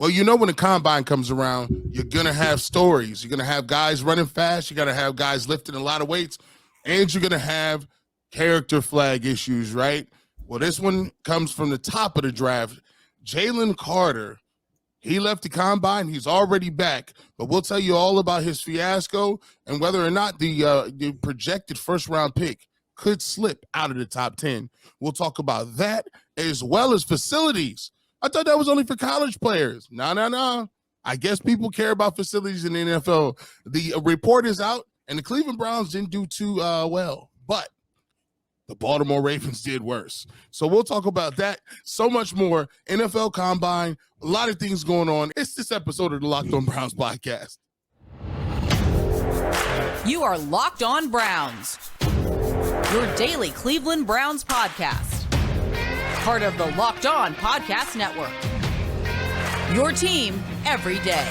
Well, when the combine comes around, you're going to have stories. You're going to have guys running fast. You're going to have guys lifting a lot of weights. And you're going to have character flag issues, right? Well, this one comes from the top of the draft. Jalen Carter, he left the combine. He's already back. But we'll tell you all about his fiasco and whether or not the projected first-round pick could slip out of the top 10. We'll talk about that as well as facilities. I thought that was only for college players. No. I guess people care about facilities in the NFL. The report is out, and the Cleveland Browns didn't do too well, but the Baltimore Ravens did worse. So we'll talk about that, so much more. NFL Combine, a lot of things going on. It's this episode of the Locked On Browns podcast. You are Locked On Browns, your daily Cleveland Browns podcast. Part of the Locked On Podcast Network. Your team every day.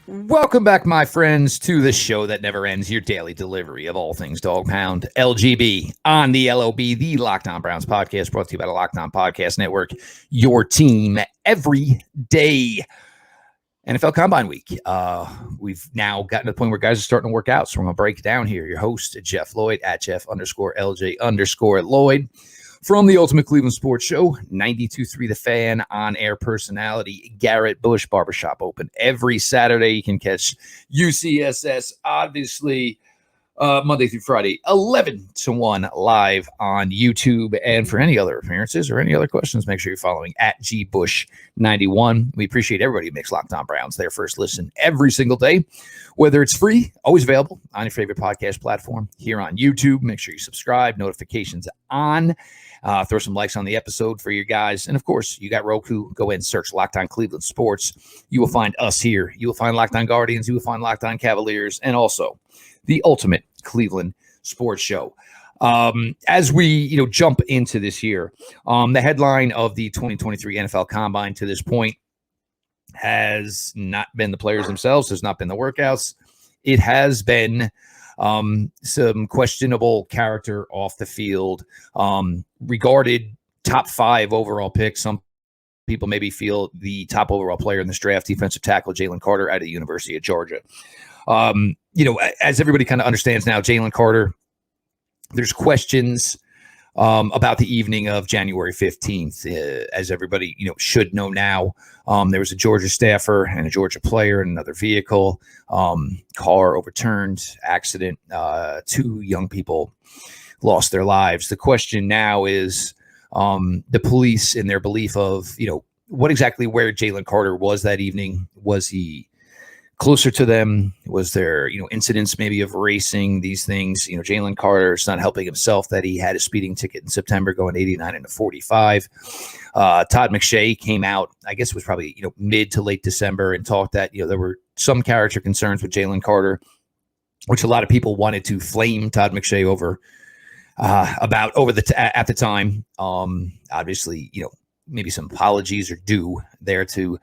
Welcome back, my friends, to the show that never ends, your daily delivery of all things Dog Pound LGB on the LOB, the Locked On Browns podcast, brought to you by the Locked On Podcast Network, your team every day. NFL Combine Week. We've now gotten to the point where guys are starting to work out, so we're going to break it down here. Your host, Jeff Lloyd, at Jeff_LJ_Lloyd, from the Ultimate Cleveland Sports Show, 92.3 The Fan, on-air personality, Garrett Bush, Barbershop Open. Every Saturday, you can catch UCSS, obviously, Monday through Friday, 11 to 1 live on YouTube. And for any other appearances or any other questions, make sure you're following at GBush91. We appreciate everybody who makes Locked On Browns their first listen every single day, whether it's free, always available on your favorite podcast platform here on YouTube. Make sure you subscribe, notifications on. Throw some likes on the episode for you guys. And of course, you got Roku. Go ahead and search Locked On Cleveland Sports. You will find us here. You will find Locked On Guardians. You will find Locked On Cavaliers. And also the Ultimate Cleveland Sports Show. As we jump into this year, the headline of the 2023 NFL Combine to this point has not been the players themselves, has not been the workouts. It has been some questionable character off the field, regarded top 5 overall picks. Some people maybe feel the top overall player in this draft, defensive tackle Jalen Carter out of the University of Georgia. As everybody kind of understands now, Jalen Carter, there's questions about the evening of January 15th. As everybody should know now, there was a Georgia staffer and a Georgia player in another vehicle. Car overturned, accident. 2 young people lost their lives. The question now is the police, in their belief of what exactly where Jalen Carter was that evening. Was he closer to them? Was there, incidents maybe of racing, these things? Jalen Carter is not helping himself that he had a speeding ticket in September going 89 into 45. Todd McShay came out, I guess it was probably, mid to late December, and talked that, there were some character concerns with Jalen Carter, which a lot of people wanted to flame Todd McShay at the time. Obviously, maybe some apologies are due there to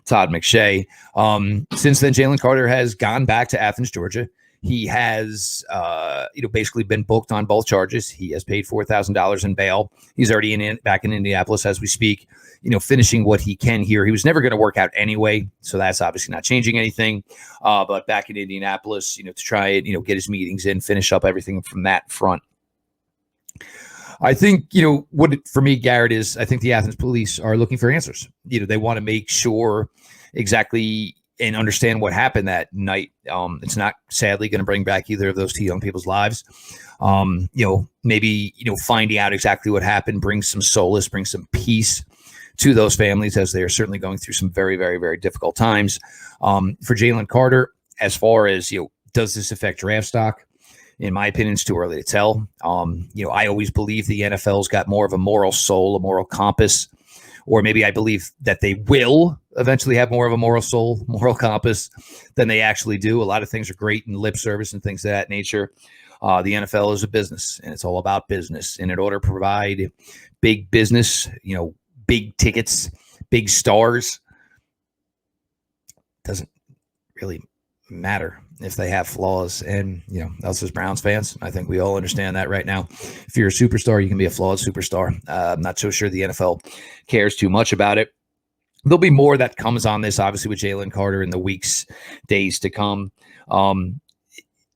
Todd McShay. Since then, Jalen Carter has gone back to Athens, Georgia. He has, basically been booked on both charges. He has paid $4,000 in bail. He's already back in Indianapolis as we speak, finishing what he can here. He was never going to work out anyway, so that's obviously not changing anything. But back in Indianapolis, to try and, get his meetings in, finish up everything from that front. I think, for me, Garrett, is I think the Athens police are looking for answers. They want to make sure exactly and understand what happened that night. It's not sadly going to bring back either of those 2 young people's lives. Maybe, finding out exactly what happened brings some solace, brings some peace to those families, as they are certainly going through some very, very, very difficult times. For Jalen Carter, as far as, does this affect draft stock? In my opinion, it's too early to tell. I always believe the NFL's got more of a moral soul, a moral compass, or maybe I believe that they will eventually have more of a moral soul, moral compass than they actually do. A lot of things are great in lip service and things of that nature. The NFL is a business, and it's all about business. And in order to provide big business, big tickets, big stars, doesn't really matter if they have flaws. And, us as Browns fans, I think we all understand that right now. If you're a superstar, you can be a flawed superstar. I'm not so sure the NFL cares too much about it. There'll be more that comes on this, obviously, with Jalen Carter in the weeks, days to come.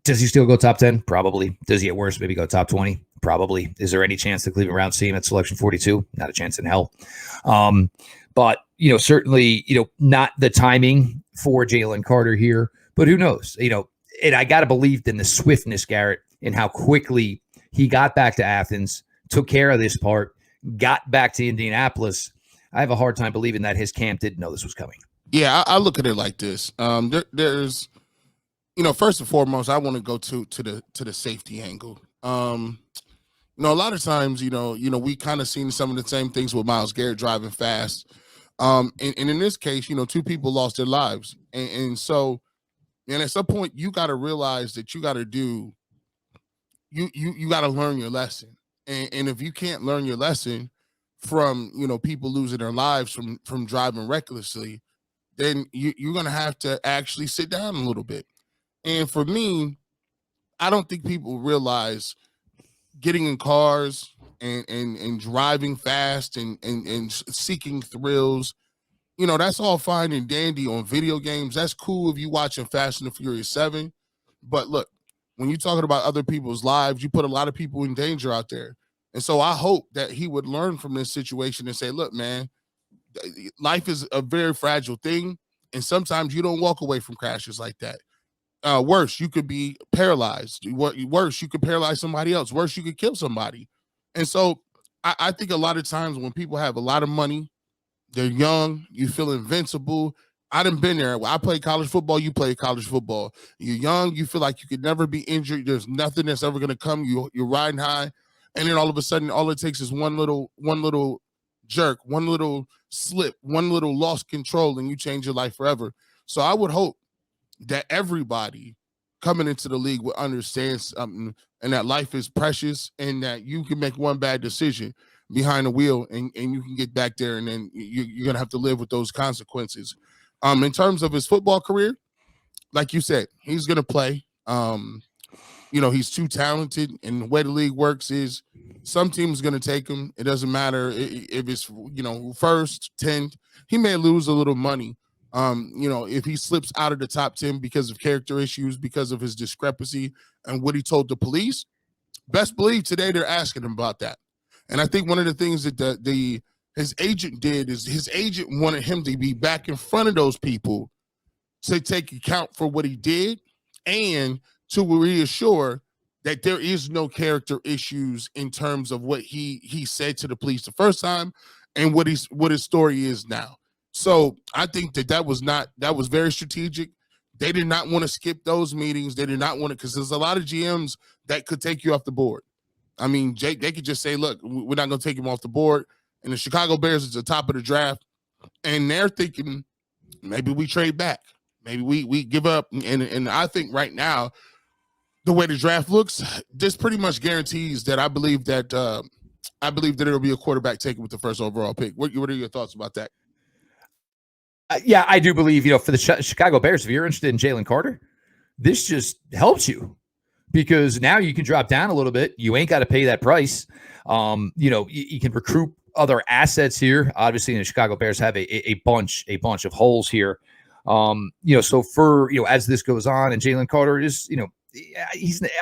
Does he still go top 10? Probably. Does he get worse? Maybe go top 20? Probably. Is there any chance the Cleveland Browns see him at selection 42? Not a chance in hell. But, certainly, not the timing for Jalen Carter here, but who knows? And I got to believe in the swiftness, Garrett, in how quickly he got back to Athens, took care of this part, got back to Indianapolis. I have a hard time believing that his camp didn't know this was coming. Yeah, I look at it like this. There's, first and foremost, I want to go to the safety angle. A lot of times, we kind of seen some of the same things with Myles Garrett driving fast. And in this case, two people lost their lives. And so, at some point, you got to realize that you got to do, you got to learn your lesson. And if you can't learn your lesson from, people losing their lives from driving recklessly, then you're going to have to actually sit down a little bit. And for me, I don't think people realize getting in cars and driving fast and seeking thrills, that's all fine and dandy on video games. That's cool if you're watching Fast and the Furious 7. But look, when you're talking about other people's lives, you put a lot of people in danger out there. And so I hope that he would learn from this situation and say, look, man, life is a very fragile thing. And sometimes you don't walk away from crashes like that. Worse, you could be paralyzed. Worse, you could paralyze somebody else. Worse, you could kill somebody. And so I think a lot of times when people have a lot of money, they're young, you feel invincible. I done been there. I played college football. You play college football. You're young. You feel like you could never be injured. There's nothing that's ever going to come. You're riding high. And then all of a sudden, all it takes is one little jerk, one little slip, one little lost control, and you change your life forever. So I would hope that everybody coming into the league would understand something, and that life is precious, and that you can make one bad decision behind the wheel and you can get back there, and then you're going to have to live with those consequences. In terms of his football career, like you said, he's going to play. He's too talented, and the way the league works is some team's going to take him. It doesn't matter if it's, first, 10th. He may lose a little money, if he slips out of the top 10 because of character issues, because of his discrepancy and what he told the police. Best believe today they're asking him about that. And I think one of the things that his agent did is his agent wanted him to be back in front of those people to take account for what he did and to reassure that there is no character issues in terms of what he said to the police the first time and what his story is now. So I think that was very strategic. They did not want to skip those meetings. They did not want to, because there's a lot of GMs that could take you off the board. I mean, Jake, they could just say, look, we're not going to take him off the board. And the Chicago Bears is the top of the draft. And they're thinking, maybe we trade back. Maybe we give up. And I think right now, the way the draft looks, this pretty much guarantees that I believe that it'll be a quarterback taken with the first overall pick. What are your thoughts about that? Yeah, I do believe, for the Chicago Bears, if you're interested in Jalen Carter, this just helps you because now you can drop down a little bit. You ain't got to pay that price. You can recruit other assets here. Obviously, the Chicago Bears have a bunch of holes here. So for, as this goes on, and Jalen Carter is,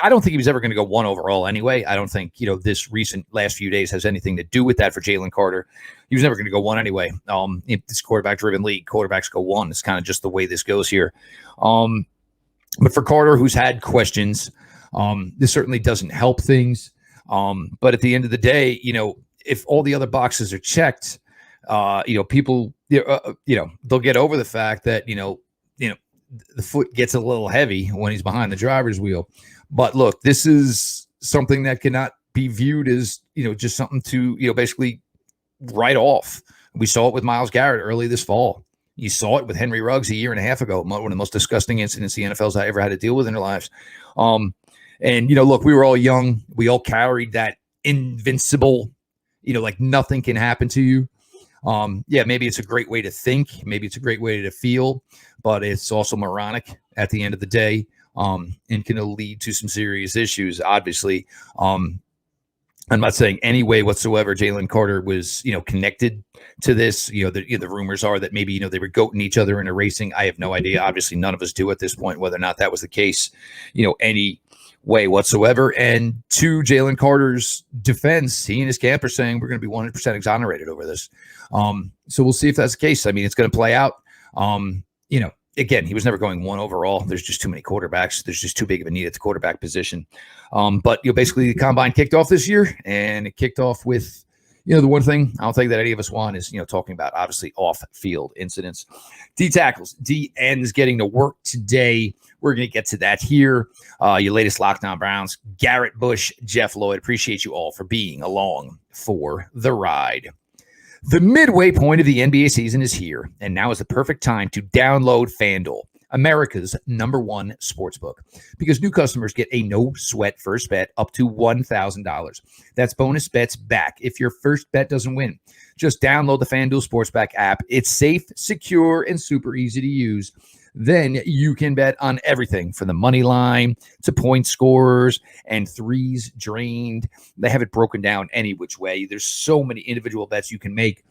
I don't think he was ever going to go 1 overall anyway. I don't think, this recent last few days has anything to do with that for Jalen Carter. He was never going to go 1 anyway. In this quarterback-driven league, quarterbacks go 1. It's kind of just the way this goes here. But for Carter, who's had questions, this certainly doesn't help things. But at the end of the day, if all the other boxes are checked, people, they'll get over the fact that, the foot gets a little heavy when he's behind the driver's wheel. But look, this is something that cannot be viewed as, just something to, basically write off. We saw it with Myles Garrett early this fall. You saw it with Henry Ruggs a year and a half ago, one of the most disgusting incidents the NFL's ever had to deal with in their lives. Look, we were all young. We all carried that invincible, like nothing can happen to you. Maybe it's a great way to think. Maybe it's a great way to feel, but it's also moronic at the end of the day. and can lead to some serious issues. Obviously, I'm not saying any way whatsoever Jalen Carter was, connected to this. The rumors are that maybe, they were goating each other into racing. I have no idea. Obviously, none of us do at this point, whether or not that was the case, any way whatsoever. And to Jalen Carter's defense, he and his camp are saying we're going to be 100% exonerated over this. So we'll see if that's the case. I mean, it's going to play out. Again, he was never going one overall. There's just too many quarterbacks. There's just too big of a need at the quarterback position. But basically the combine kicked off this year, and it kicked off with, the one thing I don't think that any of us want is, talking about obviously off-field incidents. D tackles, D ends getting to work today. We're going to get to that here. Your latest Lockdown Browns, Garrett Bush, Jeff Lloyd. Appreciate you all for being along for the ride. The midway point of the NBA season is here, and now is the perfect time to download FanDuel, America's #1 sportsbook, because new customers get a no-sweat first bet up to $1,000. That's bonus bets back if your first bet doesn't win. Just download the FanDuel Sportsback app. It's safe, secure, and super easy to use. Then you can bet on everything from the money line to point scorers and threes drained. They have it broken down any which way. There's so many individual bets you can make.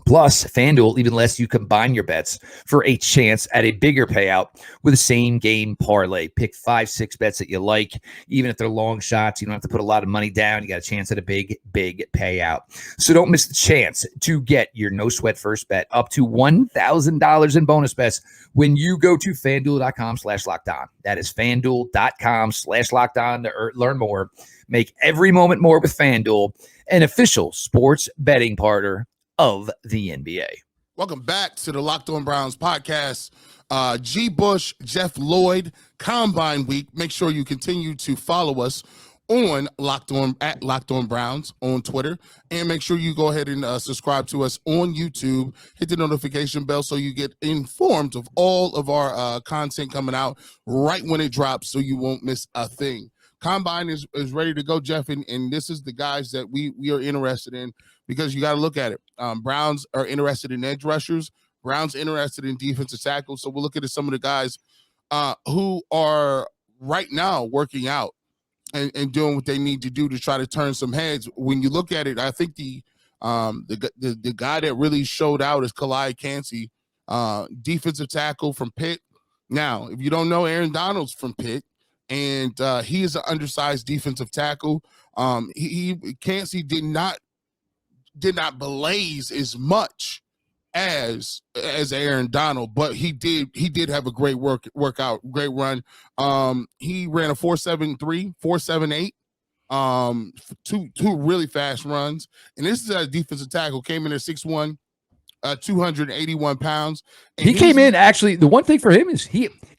Plus, FanDuel even lets you combine your bets for a chance at a bigger payout with the same game parlay. Pick 5-6 bets that you like. Even if they're long shots, you don't have to put a lot of money down. You got a chance at a big payout. So don't miss the chance to get your no sweat first bet up to $1,000 in bonus bets when you go to FanDuel.com/lockedon. That is FanDuel.com/lockedon to learn more. Make every moment more with FanDuel, an official sports betting partner of the NBA. Welcome back to the Locked On Browns podcast. G. Bush, Jeff Lloyd, Combine Week. Make sure you continue to follow us on Locked On Browns on Twitter, and make sure you go ahead and subscribe to us on YouTube. Hit the notification bell so you get informed of all of our content coming out right when it drops, so you won't miss a thing. Combine is ready to go, Jeff, and this is the guys that we are interested in, because you got to look at it. Browns are interested in edge rushers. Browns interested in defensive tackles. So we'll look at some of the guys who are right now working out and doing what they need to do to try to turn some heads. When you look at it, I think the guy that really showed out is Kalai Kancey, defensive tackle from Pitt. Now, if you don't know, Aaron Donald's from Pitt, and he is an undersized defensive tackle. Kancey did not blaze as much as Aaron Donald, but he did have a great workout, great run. He ran a 4.73, 4.78, two really fast runs. And this is a defensive tackle, came in at 6'1", 281 pounds. And he came in, actually, the one thing for him is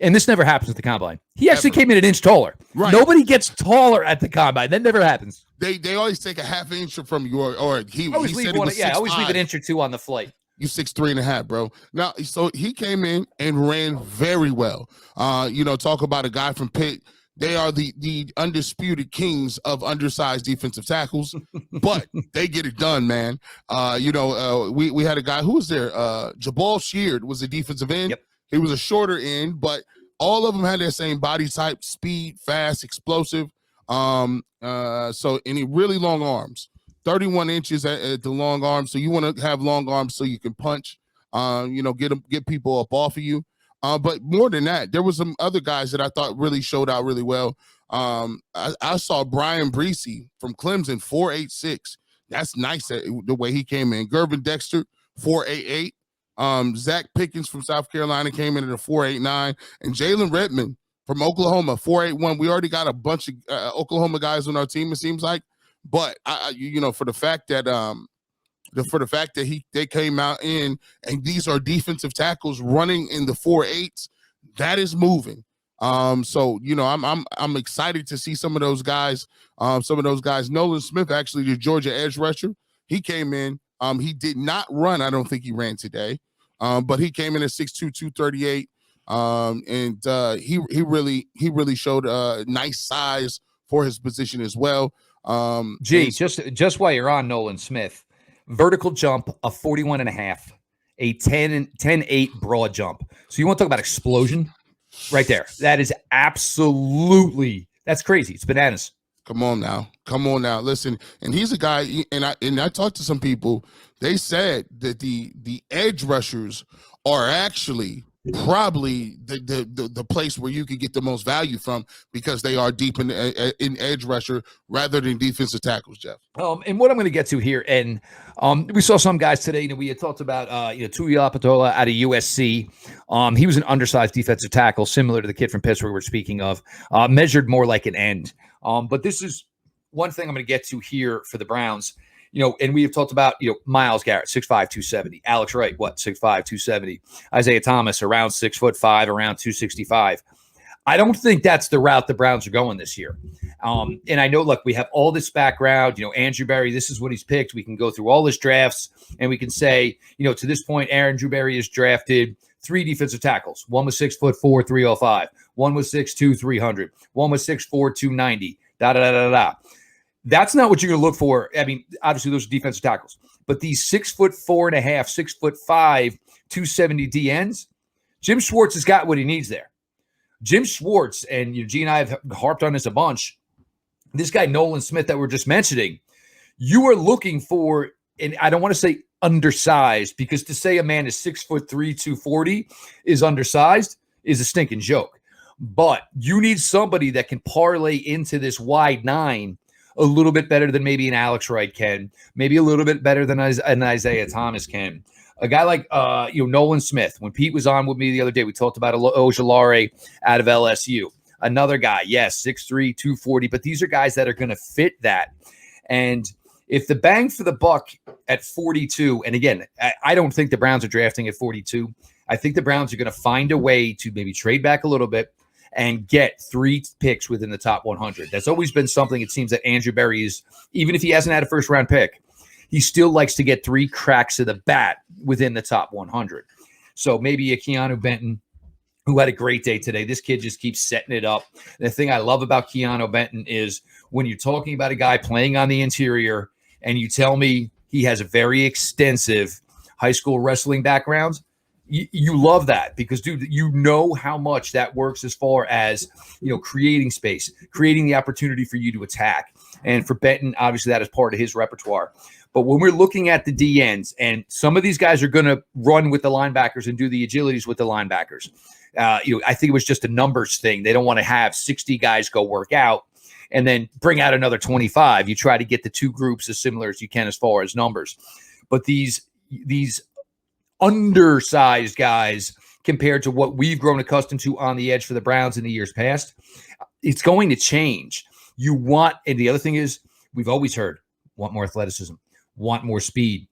and this never happens at the combine, he actually came in an inch taller. Right. Nobody gets taller at the combine. That never happens. They always take a half inch from you, or he always leave an inch or two on the flight. You 6'3.5", bro. Now, so he came in and ran very well. Talk about a guy from Pitt. They are the undisputed kings of undersized defensive tackles, but they get it done, man. We had a guy who was there. Jabal Sheard was a defensive end. Yep. He was a shorter end, but all of them had that same body type: speed, fast, explosive. And he really long arms, 31 inches at the long arms. So you want to have long arms so you can punch. Get people up off of you. But more than that, there was some other guys that I thought really showed out really well. I saw Brian Breesy from Clemson, 4.86. That's nice, the way he came in. Gervin Dexter, 4.88. Zach Pickens from South Carolina came in at a 4.89. And Jalen Redmond from Oklahoma, 4.81. We already got a bunch of Oklahoma guys on our team, it seems like. But, for the fact that they came out in, and these are defensive tackles running in the 4.8s, that is moving. I'm excited to see some of those guys. Nolan Smith, actually, the Georgia edge rusher, he came in. He did not run. I don't think he ran today, but he came in at 6'2", 238. He really showed a nice size for his position as well. Just while you're on Nolan Smith, vertical jump of 41.5, a 10.8 broad jump. So you want to talk about explosion? right there. That is absolutely, that's crazy. It's bananas. Come on now. Listen, and he's a guy, and I talked to some people. They said that the edge rushers are actually probably the place where you could get the most value from, because they are deep in edge rusher rather than defensive tackles, Jeff. And what I'm going to get to here, and we saw some guys today. We had talked about Tuiapatola out of USC. He was an undersized defensive tackle, similar to the kid from Pittsburgh we're speaking of, measured more like an end. But this is one thing I'm going to get to here for the Browns. And we have talked about, Myles Garrett, 6'5", 270. Alex Wright, 6'5", 270. Isaiah Thomas, around 6'5", around 265. I don't think that's the route the Browns are going this year. And I know, look, we have all this background. Andrew Berry, this is what he's picked. We can go through all his drafts, and we can say, to this point, Andrew Berry has drafted 3 defensive tackles. One was 6'4", 305. One was 6'2", 300. One was 6'4", 290. That's not what you're going to look for. I mean, obviously those are defensive tackles, but these 6'4.5", 6'5", 270 DNs, Jim Schwartz has got what he needs there. Jim Schwartz, and Gene and I have harped on this a bunch. This guy, Nolan Smith, that we're just mentioning, you are looking for, and I don't want to say undersized, because to say a man is 6'3", 240 is undersized is a stinking joke. But you need somebody that can parlay into this wide 9 a little bit better than maybe an Alex Wright can, maybe a little bit better than an Isaiah Thomas can. A guy like Nolan Smith. When Pete was on with me the other day, we talked about Ojulari out of LSU. Another guy, yes, 6'3", 240, but these are guys that are going to fit that. And if the bang for the buck at 42, and again, I don't think the Browns are drafting at 42. I think the Browns are going to find a way to maybe trade back a little bit and get 3 picks within the top 100. That's always been something, it seems, that Andrew Berry is, even if he hasn't had a first-round pick, he still likes to get 3 cracks of the bat within the top 100. So maybe a Keanu Benton, who had a great day today. This kid just keeps setting it up. And the thing I love about Keanu Benton is when you're talking about a guy playing on the interior and you tell me he has a very extensive high school wrestling background, you love that, because, dude, you know how much that works as far as, creating space, creating the opportunity for you to attack. And for Benton, obviously that is part of his repertoire. But when we're looking at the DNs, and some of these guys are going to run with the linebackers and do the agilities with the linebackers. I think it was just a numbers thing. They don't want to have 60 guys go work out and then bring out another 25. You try to get the 2 groups as similar as you can as far as numbers. But these undersized guys, compared to what we've grown accustomed to on the edge for the Browns in the years past, it's going to change. You want, and the other thing is, we've always heard, want more athleticism, want more speed.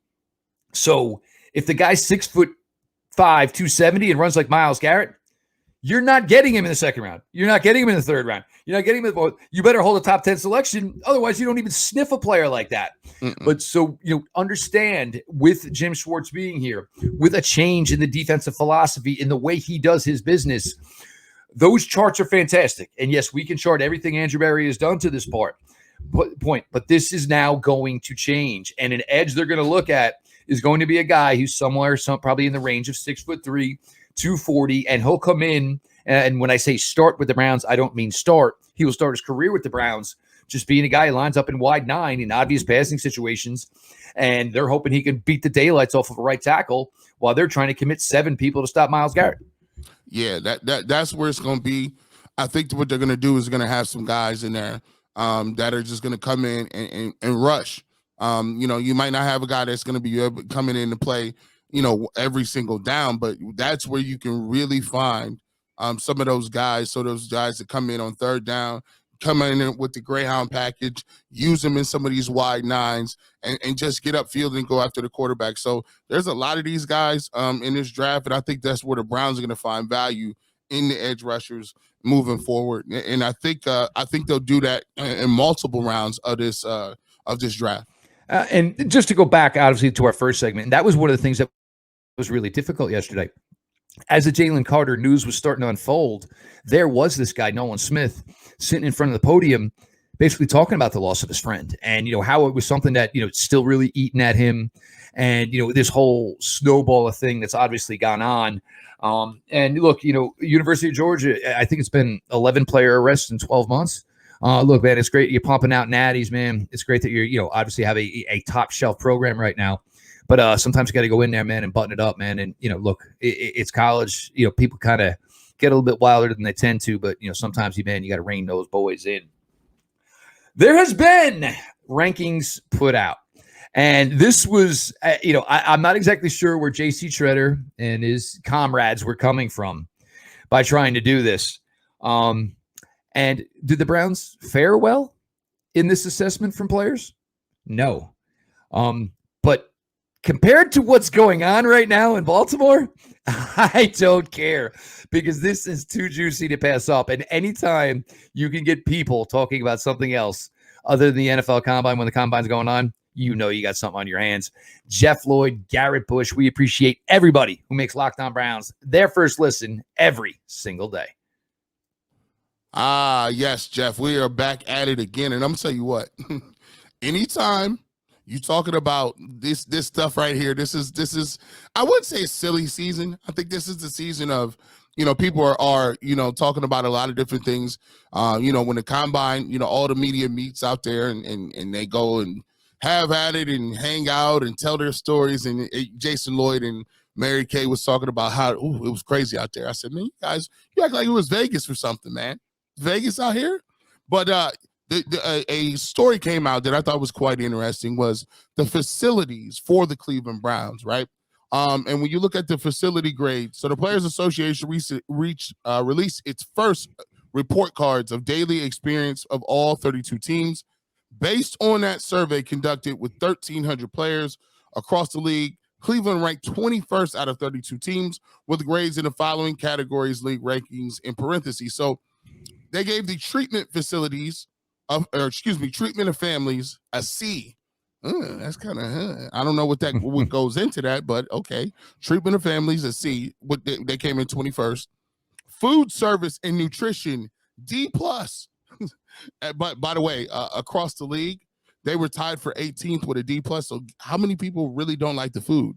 So if the guy's 6'5", 270 and runs like Myles Garrett, you're not getting him in the second round. You're not getting him in the third round. You're not getting him in the fourth. You better hold a top 10 selection. Otherwise, you don't even sniff a player like that. But so, understand, with Jim Schwartz being here, with a change in the defensive philosophy, in the way he does his business, those charts are fantastic. And yes, we can chart everything Andrew Berry has done to this point, but this is now going to change. And an edge they're going to look at is going to be a guy who's probably in the range of 6'3", 240, and he'll come in. And when I say start with the Browns, I don't mean start. He will start his career with the Browns, just being a guy who lines up in wide 9 in obvious passing situations. And they're hoping he can beat the daylights off of a right tackle while they're trying to commit 7 people to stop Myles Garrett. Yeah, that's where it's going to be. I think what they're going to do is going to have some guys in there that are just going to come in and rush. You might not have a guy that's going to be coming in to play, every single down, but that's where you can really find some of those guys. So those guys that come in on third down, come in with the Greyhound package, use them in some of these wide 9s, and just get upfield and go after the quarterback. So there's a lot of these guys in this draft, and I think that's where the Browns are going to find value in the edge rushers moving forward. And I think they'll do that in multiple rounds of this draft. And just to go back, obviously, to our first segment, and that was one of the things that was really difficult yesterday. As the Jalen Carter news was starting to unfold, there was this guy, Nolan Smith, sitting in front of the podium, basically talking about the loss of his friend and, how it was something that, still really eating at him. And, this whole snowball of thing that's obviously gone on. And look, University of Georgia, I think it's been 11 player arrests in 12 months. Look, man, it's great. You're pumping out natties, man. It's great that you're, obviously have a top shelf program right now. But sometimes you got to go in there, man, and button it up, man. And, look, it's college. People kind of get a little bit wilder than they tend to. But, sometimes, you got to rein those boys in. There has been rankings put out. And this was, I'm not exactly sure where J.C. Treader and his comrades were coming from by trying to do this. And did the Browns fare well in this assessment from players? No. But compared to what's going on right now in Baltimore, I don't care because this is too juicy to pass up. And anytime you can get people talking about something else other than the NFL Combine when the Combine's going on, you got something on your hands. Jeff Lloyd, Garrett Bush, we appreciate everybody who makes Locked On Browns their first listen every single day. Yes, Jeff, we are back at it again. And I'm going to tell you what, anytime you talking about this stuff right here, this is, I wouldn't say a silly season. I think this is the season of, people are talking about a lot of different things. When the Combine, all the media meets out there and they go and have at it and hang out and tell their stories. And Jason Lloyd and Mary Kay was talking about how it was crazy out there. I said, man, you guys, you act like it was Vegas or something, man. Vegas out here. But a story came out that I thought was quite interesting was the facilities for the Cleveland Browns, right? And when you look at the facility grade, so the Players Association released its first report cards of daily experience of all 32 teams. Based on that survey conducted with 1,300 players across the league, Cleveland ranked 21st out of 32 teams with grades in the following categories, league rankings in parentheses. So they gave the treatment of families a C. That's kind of, I don't know what goes into that, but okay. Treatment of families a C. They came in 21st. Food service and nutrition, D+. But by the way, across the league, they were tied for 18th with a D+. So how many people really don't like the food?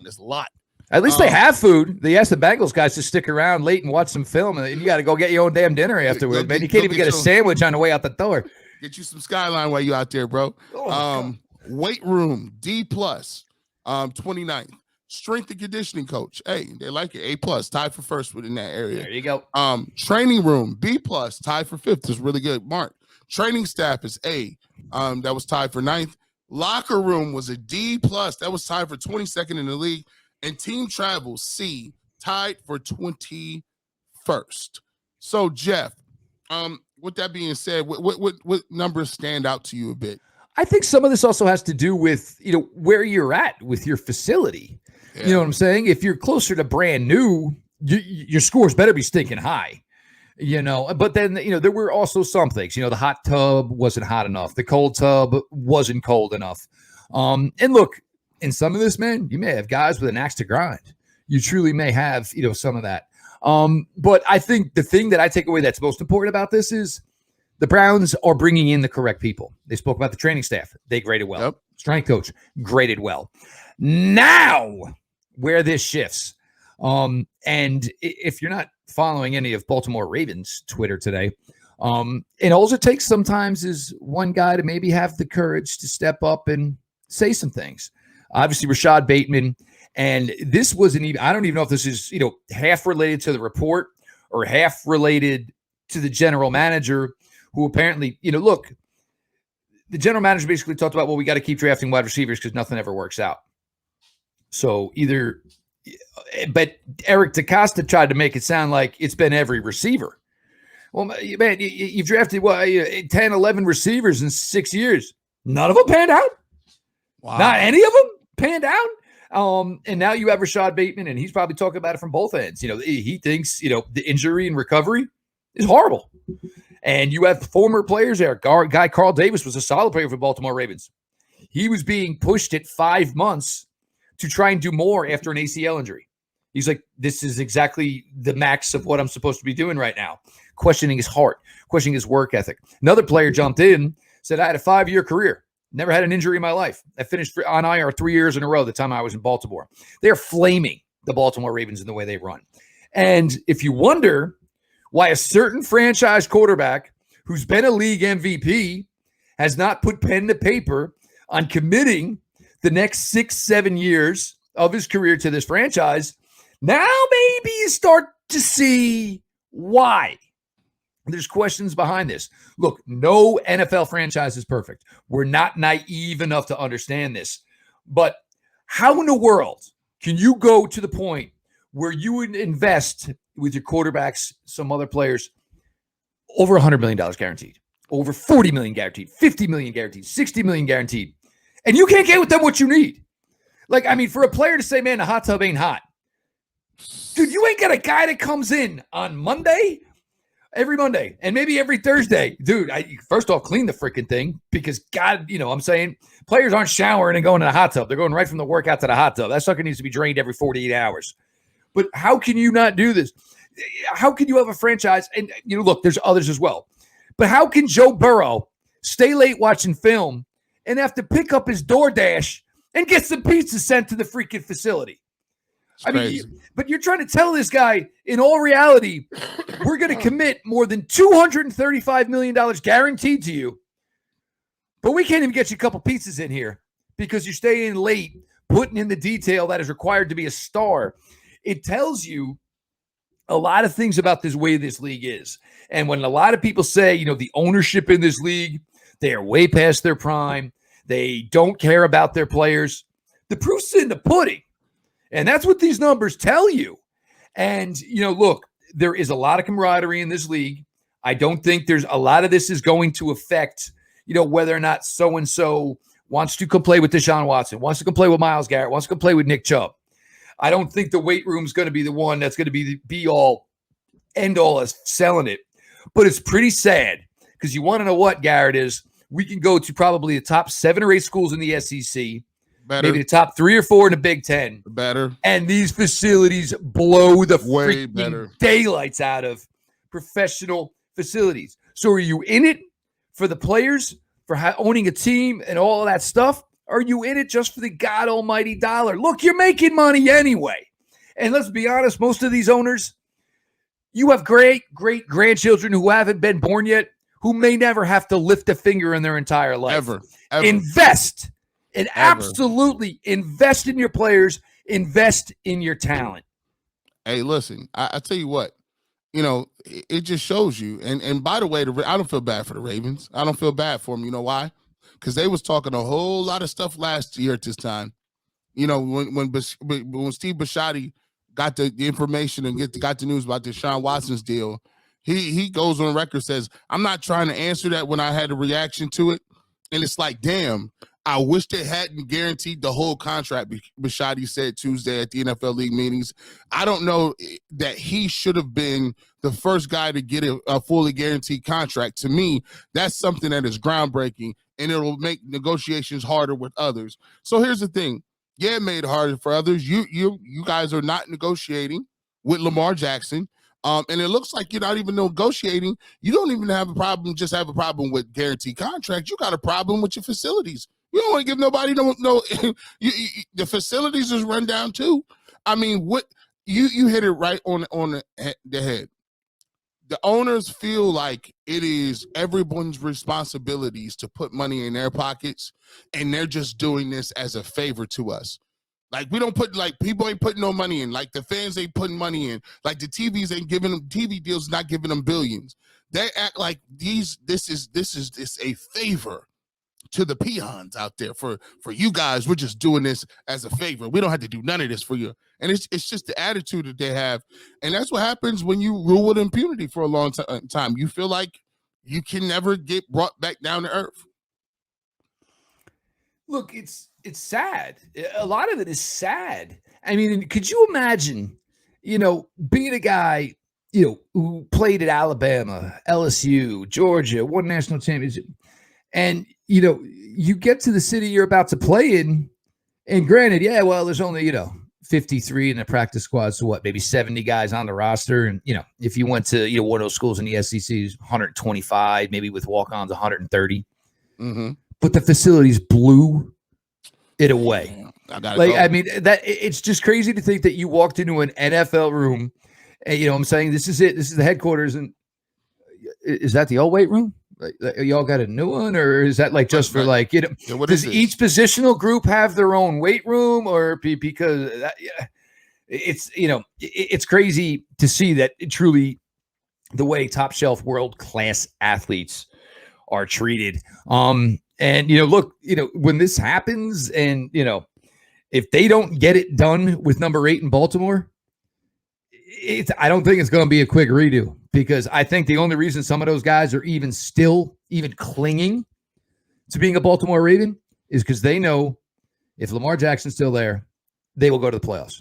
There's a lot. At least they have food. They asked the Bengals guys to stick around late and watch some film, and you got to go get your own damn dinner afterward, man. You can't even get a sandwich on the way out the door. Get you some Skyline while you out there, bro. Weight room, D+, 29th. Strength and conditioning coach, hey, they like it, A+, tied for first within that area. There you go. Training room, B+, tied for fifth, is really good. Mark. Training staff is A, that was tied for 9th. Locker room was a D+, that was tied for 22nd in the league. And team travel, C, tied for 21st. So, Jeff, with that being said, what numbers stand out to you a bit? I think some of this also has to do with, where you're at with your facility. Yeah. You know what I'm saying? If you're closer to brand new, your scores better be stinking high, But then, there were also some things. The hot tub wasn't hot enough. The cold tub wasn't cold enough. And look, in some of this, man, you may have guys with an axe to grind. You truly may have, some of that. But I think the thing that I take away that's most important about this is the Browns are bringing in the correct people. They spoke about the training staff. They graded well. Yep. Strength coach graded well. Now, where this shifts, and if you're not following any of Baltimore Ravens Twitter today, and all it takes sometimes is one guy to maybe have the courage to step up and say some things. Obviously, Rashad Bateman, and this wasn't even, I don't even know if this is, half related to the report or half related to the general manager who apparently, look, the general manager basically talked about, well, we got to keep drafting wide receivers because nothing ever works out. So but Eric DeCosta tried to make it sound like it's been every receiver. Well, man, you've drafted 10, 11 receivers in 6 years. None of them panned out. Wow. Not any of them panned out. And now you have Rashad Bateman, and he's probably talking about it from both ends. He thinks, the injury and recovery is horrible. And you have former players there. Guy Carl Davis was a solid player for Baltimore Ravens. He was being pushed at 5 months to try and do more after an ACL injury. He's like, this is exactly the max of what I'm supposed to be doing right now. Questioning his heart, questioning his work ethic. Another player jumped in, said, I had a 5-year career. Never had an injury in my life. I finished on IR 3 years in a row the time I was in Baltimore. They're flaming the Baltimore Ravens in the way they run. And if you wonder why a certain franchise quarterback who's been a league MVP has not put pen to paper on committing the next 6-7 years of his career to this franchise, now maybe you start to see why. There's questions behind this. Look, no NFL franchise is perfect. We're not naive enough to understand this. But how in the world can you go to the point where you would invest with your quarterbacks, some other players, over $100 million guaranteed, over $40 million guaranteed, $50 million guaranteed, $60 million guaranteed, and you can't get with them what you need? Like, I mean, for a player to say, man, the hot tub ain't hot. Dude, you ain't got a guy that comes in on Monday, every Monday, and maybe every Thursday. Dude, first off, clean the freaking thing, because God, I'm saying players aren't showering and going to the hot tub. They're going right from the workout to the hot tub. That sucker needs to be drained every 48 hours. But how can you not do this? How can you have a franchise? And, look, there's others as well. But how can Joe Burrow stay late watching film and have to pick up his DoorDash and get some pizza sent to the freaking facility? I mean, but you're trying to tell this guy, in all reality, we're going to commit more than $235 million guaranteed to you, but we can't even get you a couple pizzas in here because you're staying late, putting in the detail that is required to be a star. It tells you a lot of things about this way this league is. And when a lot of people say, the ownership in this league, they are way past their prime, they don't care about their players, the proof's in the pudding. And that's what these numbers tell you. And, look, there is a lot of camaraderie in this league. I don't think there's a lot of this is going to affect, whether or not so-and-so wants to come play with Deshaun Watson, wants to come play with Myles Garrett, wants to come play with Nick Chubb. I don't think the weight room is going to be the one that's going to be the be-all, end-all as selling it. But it's pretty sad because you want to know what, Garrett, is we can go to probably the top 7 or 8 schools in the SEC, better, maybe the top 3 or 4 in the Big Ten. Better. And these facilities blow the way freaking better daylights out of professional facilities. So are you in it for the players, for owning a team and all of that stuff? Or are you in it just for the God almighty dollar? Look, you're making money anyway. And let's be honest, most of these owners, you have great grandchildren who haven't been born yet, who may never have to lift a finger in their entire life. Ever. Invest. And absolutely invest in your players, invest in your talent. Hey, listen, I tell you what, it just shows you. And by the way, I don't feel bad for the Ravens. I don't feel bad for them. You know why? Because they was talking a whole lot of stuff last year at this time. When Steve Bisciotti got the information and got the news about Deshaun Watson's deal, he goes on record, says, I'm not trying to answer that when I had a reaction to it. And it's like, damn, I wish they hadn't guaranteed the whole contract, Bisciotti said Tuesday at the NFL League meetings. I don't know that he should have been the first guy to get a fully guaranteed contract. To me, that's something that is groundbreaking, and it'll make negotiations harder with others. So here's the thing. Yeah, it made it harder for others. You guys are not negotiating with Lamar Jackson. And it looks like you're not even negotiating. You don't even have a problem, just have a problem with guaranteed contracts. You got a problem with your facilities. You don't want to give nobody no the facilities is run down too. I mean, what you hit it right on the head. The owners feel like it is everyone's responsibilities to put money in their pockets, and they're just doing this as a favor to us. Like, we don't put, like, people ain't putting no money in. Like, the fans ain't putting money in. Like, the TVs ain't giving them, TV deals not giving them billions. They act like this is a favor to the peons out there. For you guys, we're just doing this as a favor. We don't have to do none of this for you. And it's just the attitude that they have. And that's what happens when you rule with impunity for a long time. You feel like you can never get brought back down to earth. Look, it's sad. A lot of it is sad. I mean, could you imagine, being a guy, who played at Alabama, LSU, Georgia, won national championship, and, you get to the city you're about to play in, and granted, yeah, well, there's only, 53 in the practice squad. So what, maybe 70 guys on the roster. And, if you went to, one of those schools in the SEC, 125, maybe with walk-ons, 130. Mm-hmm. But the facilities blew it away. I gotta go. I mean, that it's just crazy to think that you walked into an NFL room and, I'm saying, this is it. This is the headquarters. And is that the old weight room? Like, y'all got a new one, or is that like just for like, does each positional group have their own weight room, or because it's, it's crazy to see that truly the way top shelf world class athletes are treated. And, look, when this happens and, if they don't get it done with number 8 in Baltimore, I don't think it's going to be a quick redo, because I think the only reason some of those guys are even clinging to being a Baltimore Raven is because they know if Lamar Jackson's still there, they will go to the playoffs.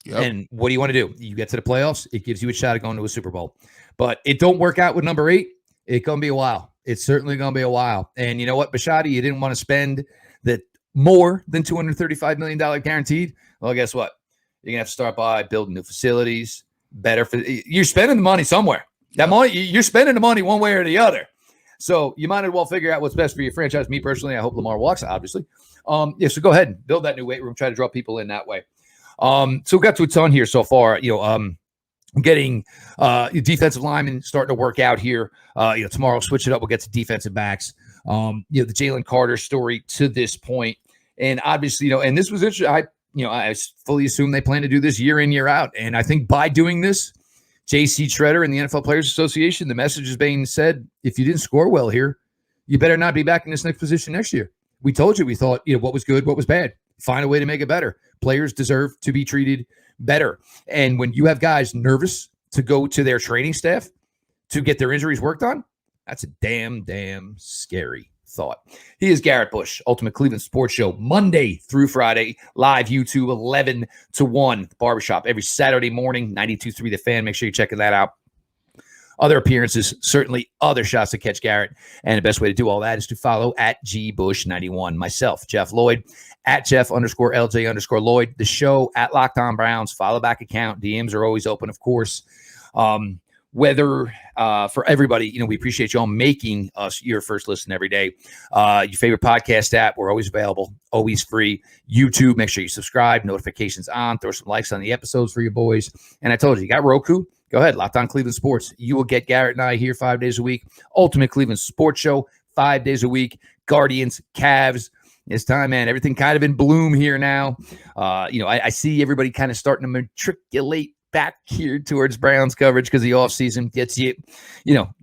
Yep. And what do you want to do? You get to the playoffs, it gives you a shot at going to a Super Bowl. But it don't work out with number 8, it's going to be a while. It's certainly going to be a while. And you know what, Bisciotti, you didn't want to spend that more than $235 million guaranteed. Well, guess what? You're going to have to start by building new facilities, you're spending the money somewhere. That money, you're spending the money one way or the other. So you might as well figure out what's best for your franchise. Me personally, I hope Lamar walks, obviously. So go ahead and build that new weight room, try to draw people in that way. So we got to a ton here so far, getting defensive linemen starting to work out here. Tomorrow, switch it up. We'll get to defensive backs. The Jalen Carter story to this point. And obviously, and this was interesting. I fully assume they plan to do this year in, year out. And I think by doing this, J.C. Treader and the NFL Players Association, the message is being said, if you didn't score well here, you better not be back in this next position next year. We told you, we thought, what was good, what was bad. Find a way to make it better. Players deserve to be treated better. And when you have guys nervous to go to their training staff to get their injuries worked on, that's a damn scary thought. He is Garrett Bush, Ultimate Cleveland Sports Show, Monday through Friday, live YouTube 11 to 1, Barbershop every Saturday morning, 92.3 The Fan. Make sure you're checking that out. Other appearances, certainly other shots to catch Garrett. And the best way to do all that is to follow at GBush91. Myself, Jeff Lloyd, at Jeff_LJ_Lloyd. The show at Locked On Browns. Follow back account. DMs are always open, of course. Whether for everybody, we appreciate you all making us your first listen every day. Your favorite podcast app, we're always available, always free. YouTube, make sure you subscribe, notifications on, throw some likes on the episodes for your boys. And I told you got Roku? Go ahead, Locked On Cleveland Sports. You will get Garrett and I here 5 days a week. Ultimate Cleveland Sports Show, 5 days a week. Guardians, Cavs. It's time, man. Everything kind of in bloom here now. I see everybody kind of starting to matriculate back here towards Browns coverage because the offseason gets you,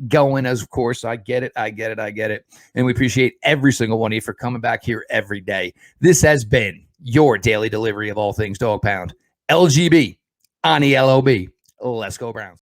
going. As of course, I get it. And we appreciate every single one of you for coming back here every day. This has been your daily delivery of all things Dog Pound. LGB on the LOB. Let's go Browns.